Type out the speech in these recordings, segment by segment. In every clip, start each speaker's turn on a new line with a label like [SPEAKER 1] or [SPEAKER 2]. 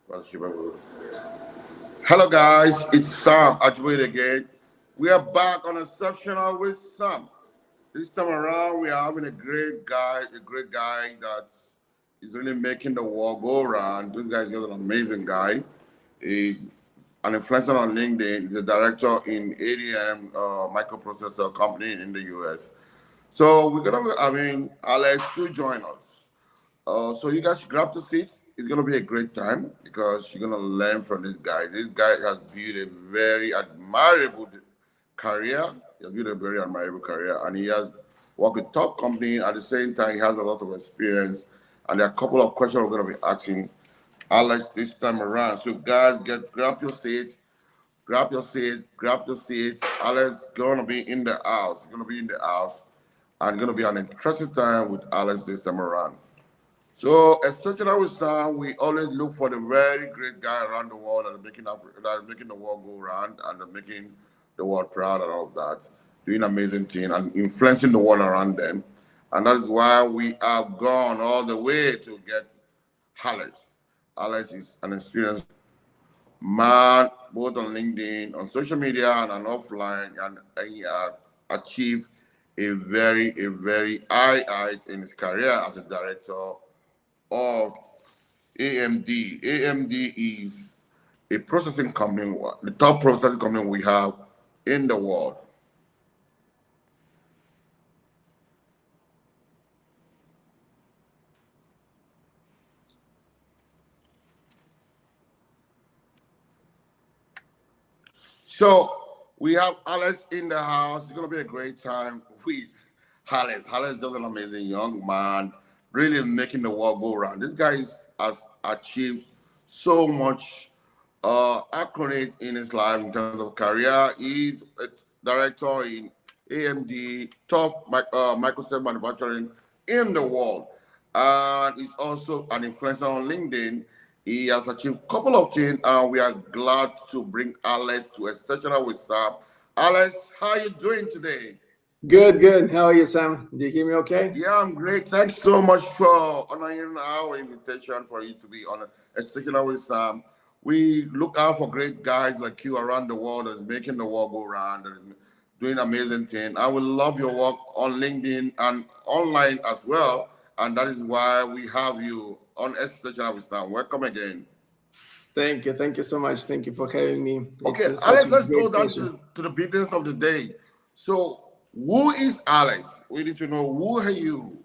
[SPEAKER 1] Hello, guys. It's Sam Ajwait again. We are back on Exceptional with Sam. This time around, we are having a great guy that is really making the world go around. This guy is just an amazing guy. He's an influencer on LinkedIn. He's a director in ADM microprocessor company in the US. So we're gonna be having Alex to join us. So you guys should grab the seats. It's gonna be a great time because you're gonna learn from this guy. This guy has built a very admirable career. He has built a very admirable career, and he has worked with top company. At the same time, he has a lot of experience. And there are a couple of questions we're gonna be asking Alex this time around. So guys, grab your seat, grab your seat. Alex gonna be in the house. He's gonna be in the house, and it's gonna be an interesting time with Alex this time around. So, essentially, with Sam, we always look for the very great guy around the world that are making the world go around and are making the world proud and all of that, doing amazing things and influencing the world around them. And that is why we have gone all the way to get Alex. Alex is an experienced man, both on LinkedIn, on social media, and on offline, and he has achieved a very high height in his career as a director of AMD. AMD is a processing company, the top processing company we have in the world. So we have Alex in the house. It's gonna be a great time with Alex. Alex is just an amazing young man, really making the world go round. This guy has achieved so much accolade in his life in terms of career. He's a director in AMD, top Microsoft manufacturing in the world. And he's also an influencer on LinkedIn. He has achieved a couple of things, and we are glad to bring Alex to Exceptional with Sam. Alex, how are you doing today?
[SPEAKER 2] Good, good. How are you, Sam? Do you hear me okay?
[SPEAKER 1] Yeah, I'm great. Thanks so much for honoring our invitation for you to be on Exceptional with Sam. We look out for great guys like you around the world that's making the world go round, that is doing amazing things. I will love your work on LinkedIn and online as well. And that is why we have you on Exceptional with Sam. Welcome again.
[SPEAKER 2] Thank you. Thank you so much. Thank you for having me.
[SPEAKER 1] Okay,
[SPEAKER 2] It's such
[SPEAKER 1] Alex,
[SPEAKER 2] a
[SPEAKER 1] let's go
[SPEAKER 2] great
[SPEAKER 1] down
[SPEAKER 2] pleasure.
[SPEAKER 1] to the business of the day. So, who is Alex? We need to know who are you?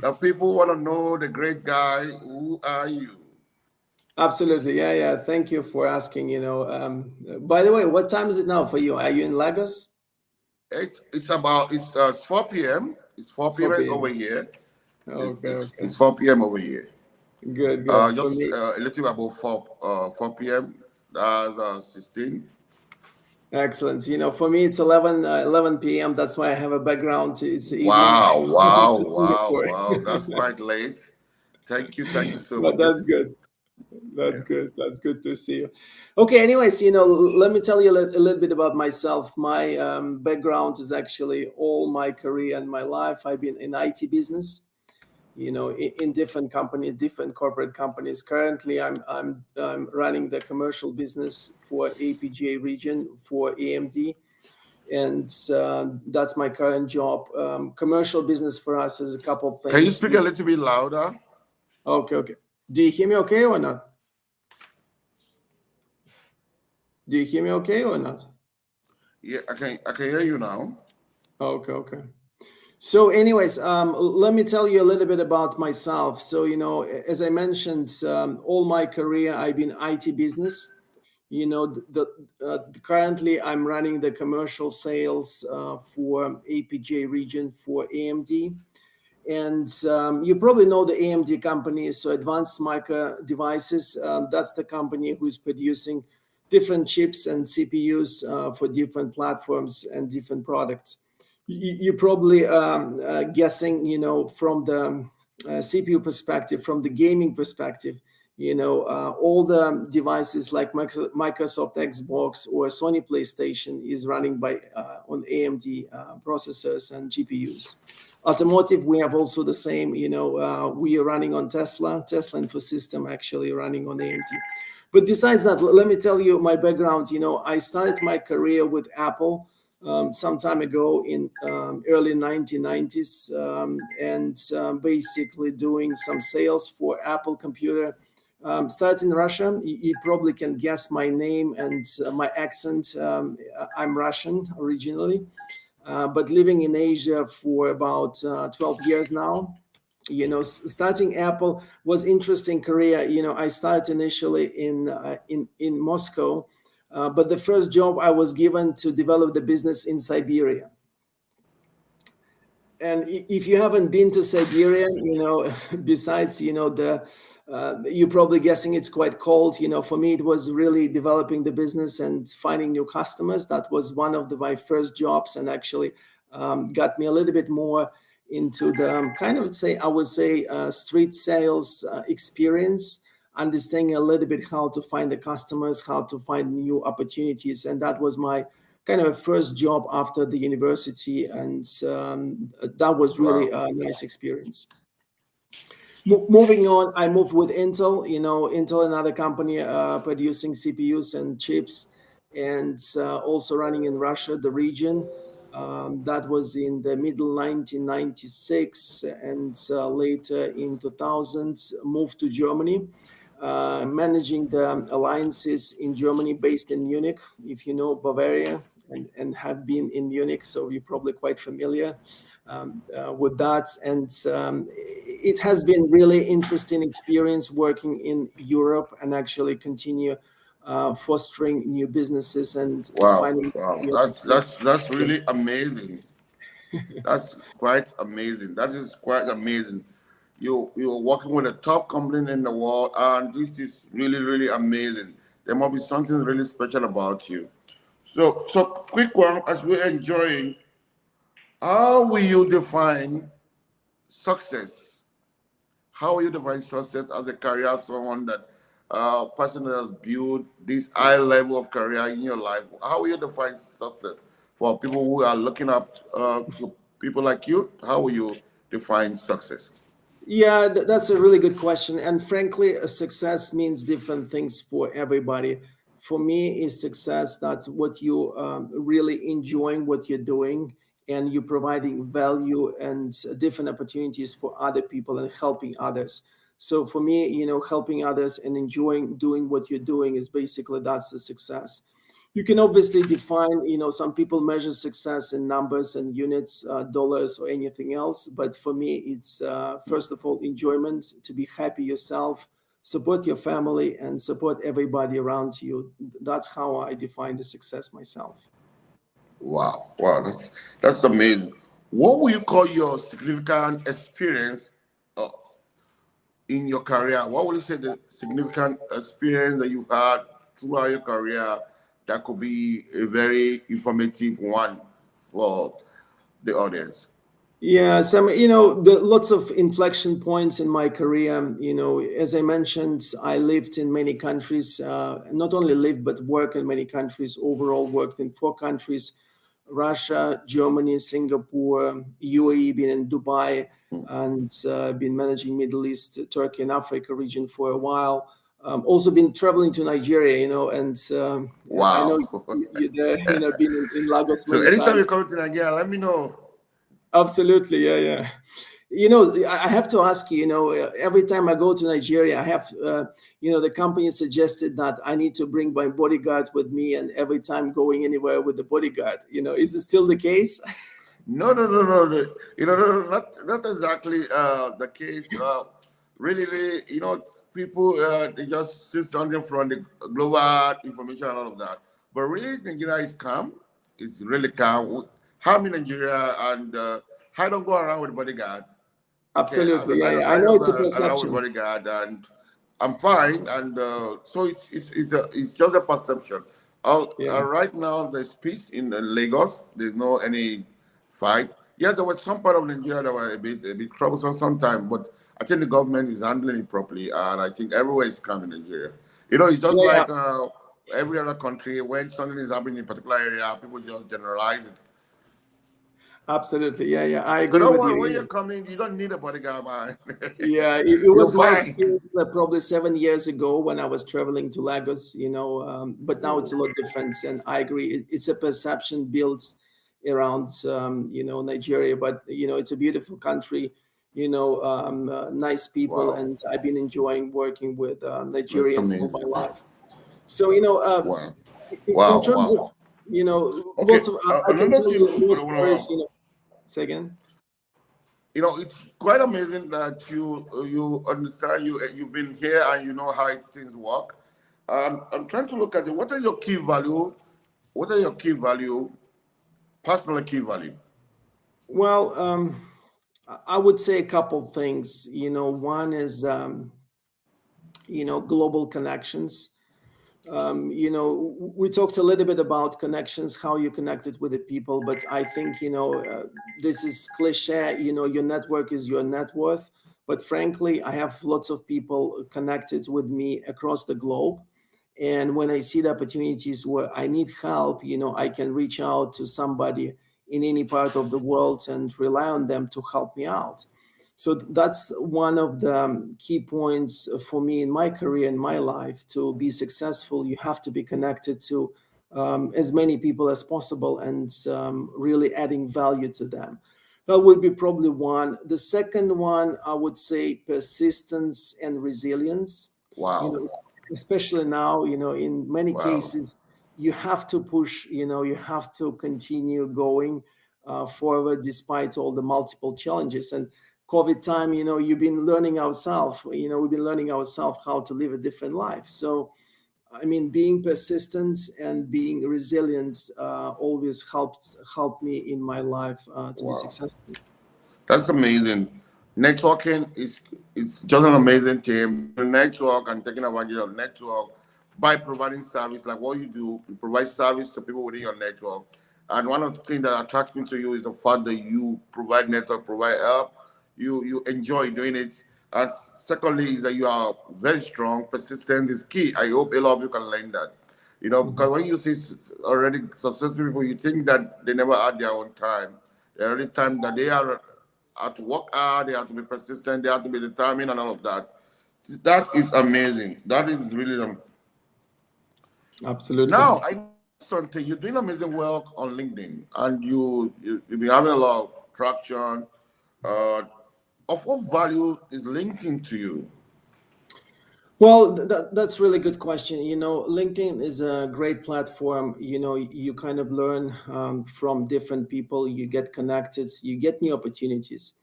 [SPEAKER 1] The people want to know the great guy. Who are you?
[SPEAKER 2] Absolutely. Yeah, yeah. Thank you for asking. By the way, what time is it now for you? Are you in Lagos?
[SPEAKER 1] It's 4 p.m. It's 4 p.m.
[SPEAKER 2] 4
[SPEAKER 1] over
[SPEAKER 2] p.m.
[SPEAKER 1] here. It's,
[SPEAKER 2] Okay,
[SPEAKER 1] it's,
[SPEAKER 2] okay.
[SPEAKER 1] it's 4 p.m. over here.
[SPEAKER 2] Good, good. For
[SPEAKER 1] Just
[SPEAKER 2] me,
[SPEAKER 1] a little bit above 4 p.m. That's 16.
[SPEAKER 2] excellent. For me, it's 11 p.m. That's why I have a background. It's evening
[SPEAKER 1] Wow, wow,
[SPEAKER 2] to
[SPEAKER 1] wow,
[SPEAKER 2] Singapore.
[SPEAKER 1] wow. That's quite late. Thank you so
[SPEAKER 2] But
[SPEAKER 1] much.
[SPEAKER 2] that's good.
[SPEAKER 1] Yeah.
[SPEAKER 2] That's good. That's good to see you. Okay. Anyways, let me tell you a little bit about myself. My background is actually all my career and my life. I've been in IT business, in different companies, different corporate companies. Currently, I'm running the commercial business for APJ region for AMD, and that's my current job. Commercial business for us is a couple of
[SPEAKER 1] Can you
[SPEAKER 2] things.
[SPEAKER 1] speak a little bit louder?
[SPEAKER 2] Okay, okay. Do you hear me okay or not? Do you hear me okay or not?
[SPEAKER 1] Yeah, I can hear you now.
[SPEAKER 2] Okay, okay. So, anyways, let me tell you a little bit about myself. So, as I mentioned, all my career I've been IT business. Currently I'm running the commercial sales for APJ region for AMD, and you probably know the AMD company. So, Advanced Micro Devices. That's the company who's producing different chips and CPUs for different platforms and different products. You're probably guessing, from the CPU perspective, from the gaming perspective, all the devices like Microsoft Xbox or Sony PlayStation is running by on AMD processors and GPUs. Automotive, we have also the same. We are running on Tesla Infosystem, actually running on AMD. But besides that, let me tell you my background. I started my career with Apple some time ago in early 1990s, and basically doing some sales for Apple computer. Started in Russia. You probably can guess my name and my accent. I'm Russian originally, but living in Asia for about 12 years now. Starting Apple was interesting career. I started initially in Moscow, but the first job I was given to develop the business in Siberia. And if you haven't been to Siberia, besides the you're probably guessing it's quite cold. For me, it was really developing the business and finding new customers. That was one of my first jobs, and actually got me a little bit more into the I would say street sales experience, understanding a little bit how to find the customers, how to find new opportunities, and that was my kind of first job after the university, and that was really
[SPEAKER 1] Wow.
[SPEAKER 2] a nice experience. Moving on, I moved with Intel. Intel, another company producing CPUs and chips, and also running in Russia, the region. That was in the middle 1996, and later in 2000s, moved to Germany, managing the alliances in Germany, based in Munich. If you know Bavaria and have been in Munich, so you're probably quite familiar with that. And it has been really interesting experience working in Europe and actually continue fostering new businesses and
[SPEAKER 1] Wow.
[SPEAKER 2] finding
[SPEAKER 1] Wow.
[SPEAKER 2] new
[SPEAKER 1] That's
[SPEAKER 2] opportunities.
[SPEAKER 1] really amazing. That's quite amazing. That is quite amazing. You're working with a top company in the world, and this is really really amazing. There must be something really special about you. So quick one, as we're enjoying, how will you define success? How will you define success as a career, someone that person that has built this high level of career in your life? How will you define success for people who are looking up to people like you? How will you define success?
[SPEAKER 2] Yeah, that's a really good question. And frankly, a success means different things for everybody. For me, is success that's what you really enjoying what you're doing, and you're providing value and different opportunities for other people and helping others. So for me, helping others and enjoying doing what you're doing is basically that's the success. You can obviously define, some people measure success in numbers and units, dollars or anything else, but for me it's first of all enjoyment, to be happy yourself, support your family, and support everybody around you. That's how I define the success myself.
[SPEAKER 1] Wow, wow, that's amazing. What would you call your significant experience uh, in your career? What would you say the significant experience that you had throughout your career that could be a very informative one for the audience?
[SPEAKER 2] Yeah, some, the lots of inflection points in my career. As I mentioned, I lived in many countries, not only lived, but worked in many countries. Overall, worked in 4 countries: Russia, Germany, Singapore, UAE, been in Dubai, and been managing Middle East, Turkey, and Africa region for a while. Also been traveling to Nigeria, and I know
[SPEAKER 1] Wow.
[SPEAKER 2] you there, been in Lagos
[SPEAKER 1] So
[SPEAKER 2] many
[SPEAKER 1] anytime you
[SPEAKER 2] times.
[SPEAKER 1] come to Nigeria, let me know.
[SPEAKER 2] Absolutely, yeah, yeah. I have to ask you. Every time I go to Nigeria, I have, the company suggested that I need to bring my bodyguard with me, and every time going anywhere with the bodyguard. Is it still the case?
[SPEAKER 1] No, no, no, no. No, not exactly the case. Really, really, people they just see something from the global information and all of that. But really, Nigeria is calm. It's really calm. I'm in Nigeria, and I don't go around with bodyguard. Okay,
[SPEAKER 2] Absolutely, yeah, yeah. I
[SPEAKER 1] I
[SPEAKER 2] know
[SPEAKER 1] don't
[SPEAKER 2] it's a
[SPEAKER 1] go around with
[SPEAKER 2] perception.
[SPEAKER 1] bodyguard, and I'm fine. And so it's just a perception.
[SPEAKER 2] Yeah,
[SPEAKER 1] Right now, there's peace in Lagos. There's no any fight. Yeah, there was some part of Nigeria that were a bit troublesome sometimes, but I think the government is handling it properly, and I think everywhere is calm in Nigeria. It's just
[SPEAKER 2] yeah, yeah.
[SPEAKER 1] like every other country. When something is happening in a particular area, people just generalize it.
[SPEAKER 2] Absolutely. Yeah, yeah. I
[SPEAKER 1] So
[SPEAKER 2] agree
[SPEAKER 1] don't
[SPEAKER 2] with
[SPEAKER 1] worry, when you're
[SPEAKER 2] you.
[SPEAKER 1] coming, you don't need a bodyguard, man.
[SPEAKER 2] Yeah, it
[SPEAKER 1] You're
[SPEAKER 2] was my
[SPEAKER 1] fine.
[SPEAKER 2] experience probably 7 years ago when I was traveling to Lagos, but now it's a lot different. And I agree, it's a perception built around, Nigeria, but, it's a beautiful country, nice people.
[SPEAKER 1] Wow.
[SPEAKER 2] And I've been enjoying working with
[SPEAKER 1] That's
[SPEAKER 2] Nigerians all
[SPEAKER 1] amazing.
[SPEAKER 2] my life. So,
[SPEAKER 1] Wow.
[SPEAKER 2] in
[SPEAKER 1] Wow.
[SPEAKER 2] terms of,
[SPEAKER 1] Wow. Okay.
[SPEAKER 2] lots of, I can
[SPEAKER 1] Another
[SPEAKER 2] tell
[SPEAKER 1] thing
[SPEAKER 2] you more
[SPEAKER 1] I
[SPEAKER 2] stories,
[SPEAKER 1] want
[SPEAKER 2] say again.
[SPEAKER 1] it's quite amazing that you understand you've been here and you know how things work. I'm trying to look at it. What are your key value? What are your key value? Personal key value.
[SPEAKER 2] Well, I would say a couple things. One is, global connections. We talked a little bit about connections, how you connected with the people, but I think, this is cliche, your network is your net worth. But frankly, I have lots of people connected with me across the globe. And when I see the opportunities where I need help, I can reach out to somebody in any part of the world and rely on them to help me out. So that's one of the key points for me in my career, in my life. To be successful, you have to be connected to as many people as possible, and really adding value to them. That would be probably one. The second one, I would say, persistence and resilience. you
[SPEAKER 1] Wow.
[SPEAKER 2] know Especially now, in many
[SPEAKER 1] Wow.
[SPEAKER 2] cases, you have to push, you have to continue going forward despite all the multiple challenges. And COVID time, you've been learning ourselves, we've been learning ourselves how to live a different life. So, I mean, being persistent and being resilient always helped me in my life to be
[SPEAKER 1] Wow.
[SPEAKER 2] successful.
[SPEAKER 1] That's amazing. Networking is just an amazing thing. Being able to network and taking advantage of network by providing service like what you do. You provide service to people within your network. And one of the things that attracts me to you is the fact that you provide network, provide help. You enjoy doing it. And secondly, is that you are very strong. Persistent is key. I hope a lot of you can learn that.
[SPEAKER 2] Mhm.
[SPEAKER 1] Because when you see already successful people, you think that they never had their own time. The only time that they are have to work hard, they have to be persistent, they have to be determined, and all of that. That is amazing. That is really
[SPEAKER 2] Absolutely.
[SPEAKER 1] now I know something. You're doing amazing work on LinkedIn, and you've been having a lot of traction. Uh, of what value is LinkedIn to you?
[SPEAKER 2] Well, that's really good question. LinkedIn is a great platform. You kind of learn from different people, you get connected, you get new opportunities.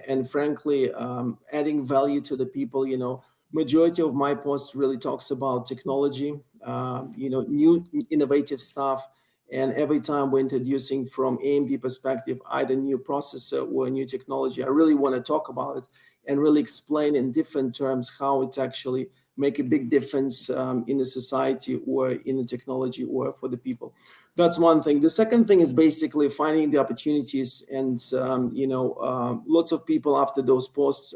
[SPEAKER 2] And frankly, adding value to the people, majority of my posts really talks about technology, new innovative stuff. And every time we're introducing from AMD perspective, either new processor or new technology, I really want to talk about it and really explain in different terms how it's actually make a big difference in the society or in the technology or for the people. That's one thing. The second thing is basically finding the opportunities, and lots of people after those posts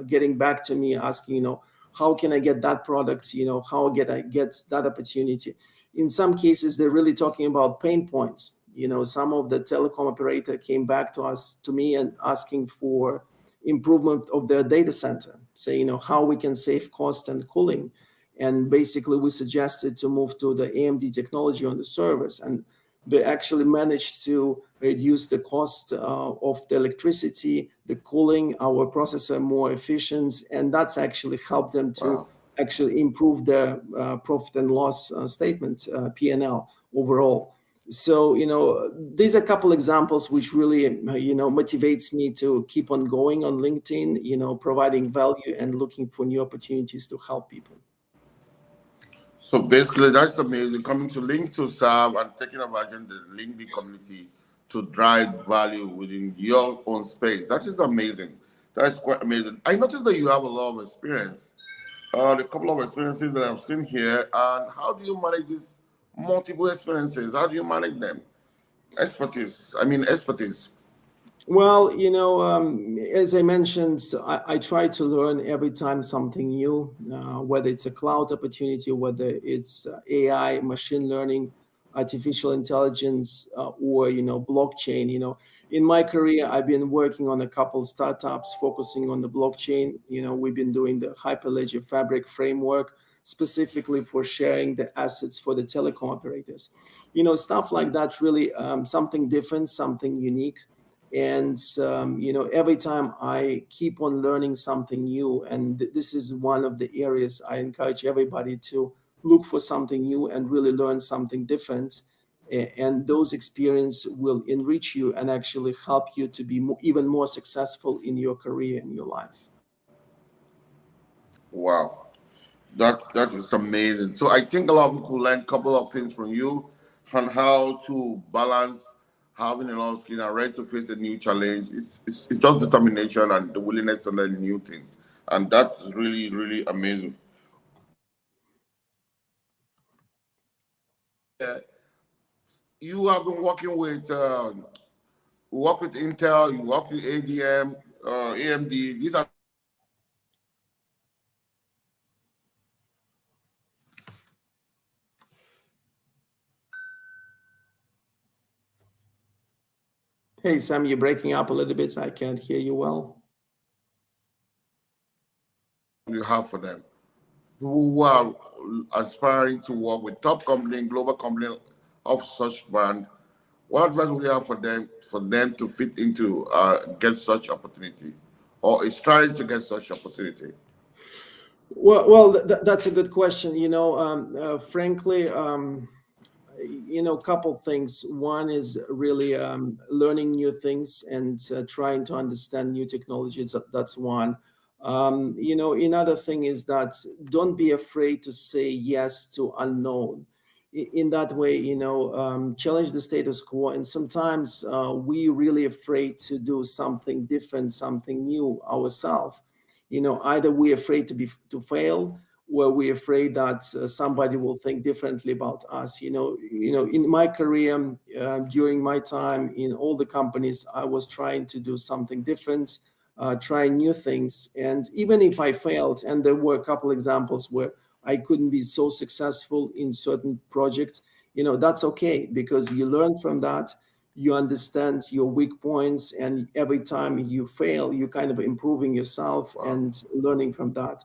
[SPEAKER 2] getting back to me asking, how can I get that product? How get I get that opportunity? In some cases, they're really talking about pain points. Some of the telecom operator came back to me and asking for improvement of their data center, say, how we can save cost and cooling. And basically we suggested to move to the AMD technology on the servers, and they actually managed to reduce the cost of the electricity, the cooling, our processor more efficient, and that's actually helped them to
[SPEAKER 1] Wow.
[SPEAKER 2] actually improve their profit and loss statement, P&L overall. So these are a couple examples which really motivates me to keep on going on LinkedIn, providing value and looking for new opportunities to help people.
[SPEAKER 1] So basically, that's amazing. Coming to link to serve and taking advantage of the LinkedIn community to drive value within your own space. That is amazing. That is quite amazing. I noticed that you have a lot of experience. The couple of experiences that I've seen here, and how do you manage these multiple experiences? How do you manage them? Expertise. I mean, expertise.
[SPEAKER 2] Well, as I mentioned, I try to learn every time something new, whether it's a cloud opportunity, whether it's AI, machine learning. artificial intelligence, or blockchain. In my career, I've been working on a couple startups focusing on the blockchain. We've been doing the Hyperledger Fabric framework specifically for sharing the assets for the telecom operators. Stuff like that, really something different, something unique. And every time I keep on learning something new, and this is one of the areas I encourage everybody to look for something new and really learn something different. And those experiences will enrich you and actually help you to be even more successful in your career and your life.
[SPEAKER 1] Wow, that is amazing. So I think a lot of people learn a couple of things from you on how to balance having a lot of skill and ready to face a new challenge. It's just determination and the willingness to learn new things, and that's really really amazing. Yeah, you have been working with you work with Intel, you work with ADM, AMD. These are
[SPEAKER 2] Hey, Sam, you're breaking up a little bit. So I can't hear you well.
[SPEAKER 1] you have for them who are aspiring to work with top company, global company of such brand. What advice would you have for them to fit into get such opportunity, or is trying to get such opportunity?
[SPEAKER 2] Well, that's a good question. Frankly, couple things. One is really learning new things and trying to understand new technologies. That's one. Another thing is that don't be afraid to say yes to unknown. In that way, challenge the status quo. And sometimes we really afraid to do something different, something new ourselves. Either we're afraid to fail, where we're afraid that somebody will think differently about us. In my career, during my time in all the companies, I was trying to do something different, trying new things. And even if I failed, and there were a couple examples where I couldn't be so successful in certain projects, that's okay, because you learn from that. You understand your weak points, and every time you fail, you kind of improving yourself
[SPEAKER 1] Wow,
[SPEAKER 2] and learning from that.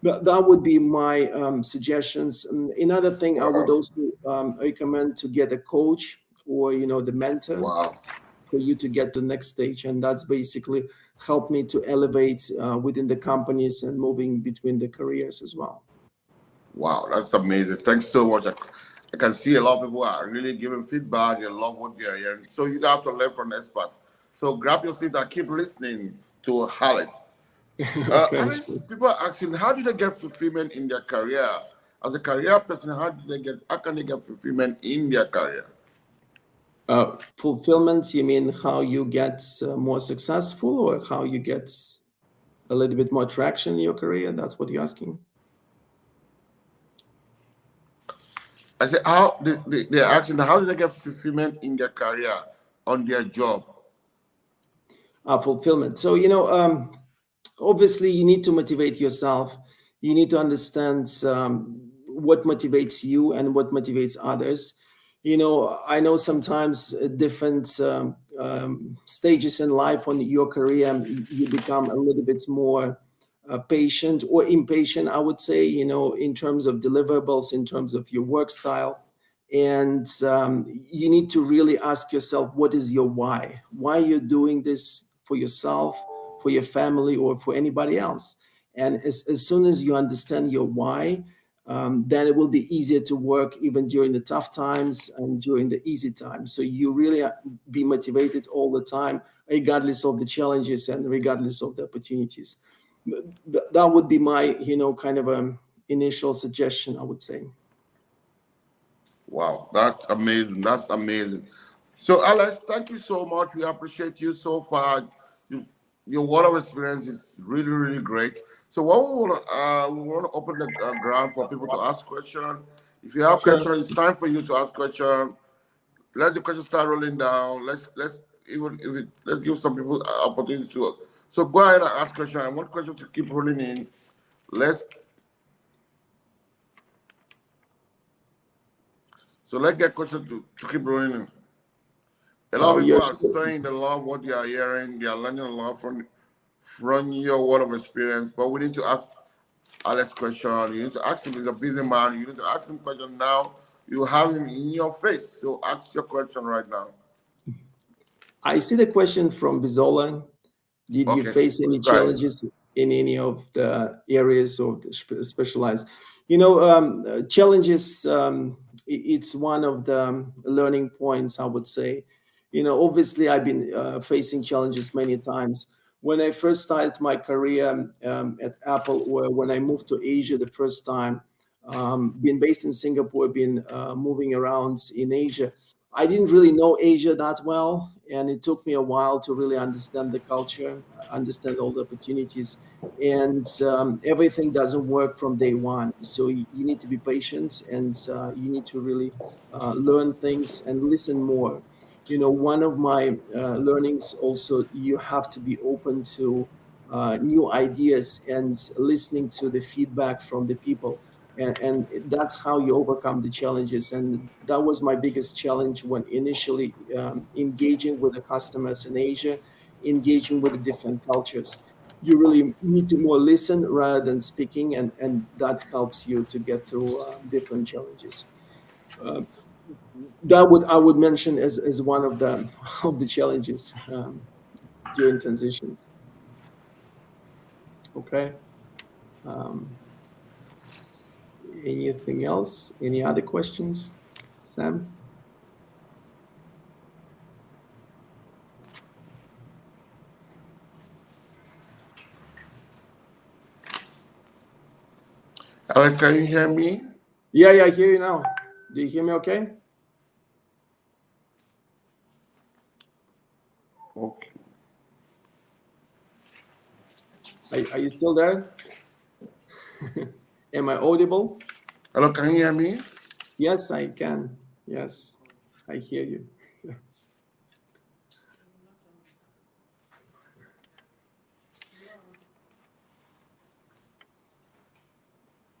[SPEAKER 2] That would be my suggestions. Another thing I would
[SPEAKER 1] wow,
[SPEAKER 2] also recommend to get a coach or the mentor
[SPEAKER 1] wow,
[SPEAKER 2] for you to get to the next stage, and that's basically help me to elevate within the companies and moving between the careers as well.
[SPEAKER 1] wow. That's amazing. Thanks so much. I can see a lot of people are really giving feedback. They love what they're hearing. So you have to learn from experts. So grab your seat and keep listening to Alice.
[SPEAKER 2] Okay.
[SPEAKER 1] Alice, people are asking, how do they get fulfillment in their career? As a career person, how can they get fulfillment in their career?
[SPEAKER 2] Fulfillment, you mean how you get more successful, or how you get a little bit more traction in your career? That's what you're asking.
[SPEAKER 1] I said, how they're asking, how do they get fulfillment in their career, on their job?
[SPEAKER 2] Fulfillment. So, obviously you need to motivate yourself. You need to understand what motivates you and what motivates others. I know sometimes different stages in life on your career, you become a little bit more patient or impatient, I would say, in terms of deliverables, in terms of your work style. And you need to really ask yourself, what is your why you're doing this, for yourself, for your family, or for anybody else. And as soon as you understand your why, then it will be easier to work even during the tough times and during the easy times. So you really be motivated all the time, regardless of the challenges and regardless of the opportunities. That would be my kind of initial suggestion, I would say.
[SPEAKER 1] Wow, that's amazing. That's amazing. So, Alex, thank you so much. We appreciate you so far. You, your word of experience is really, really great. So, what we want to open the ground for people to ask questions. If you have
[SPEAKER 2] Sure.
[SPEAKER 1] questions, it's time for you to ask questions. Let the questions start rolling down. Let's even if it, let's give some people opportunity to. So, go ahead and ask questions. I want questions to keep rolling in. Let's So let's get questions to keep running. A lot
[SPEAKER 2] Oh,
[SPEAKER 1] of people
[SPEAKER 2] yes.
[SPEAKER 1] are saying they love what they are hearing. They are learning a lot from your word of experience. But we need to ask Alex question. You need to ask him. He's a busy man. You need to ask him question now. You have him in your face. So ask your question right now.
[SPEAKER 2] I see the question from Bizola. Did you
[SPEAKER 1] Okay,
[SPEAKER 2] face any
[SPEAKER 1] please go ahead.
[SPEAKER 2] challenges in any of the areas of the specialized? Challenges, it's one of the learning points, I would say. Obviously, I've been facing challenges many times. When I first started my career at Apple, or when I moved to Asia the first time, being based in Singapore, been moving around in Asia, I didn't really know Asia that well, and it took me a while to really understand the culture, understand all the opportunities, and everything doesn't work from day one. So you need to be patient, and you need to really learn things and listen more. One of my learnings also, you have to be open to new ideas and listening to the feedback from the people, and that's how you overcome the challenges. And that was my biggest challenge when initially engaging with the customers in Asia, engaging with the different cultures. You really need to more listen rather than speaking, and that helps you to get through different challenges. uh, that would I would mention as one of the of the challenges during transitions. Okay. um, Anything else? Any other questions, Sam?
[SPEAKER 1] Alex, can you hear me?
[SPEAKER 2] Yeah, I hear you now. Do you hear me okay?
[SPEAKER 1] Okay.
[SPEAKER 2] Are you still there? Am I audible?
[SPEAKER 1] Hello, can you hear me?
[SPEAKER 2] Yes, I can. Yes, I hear you. Yes.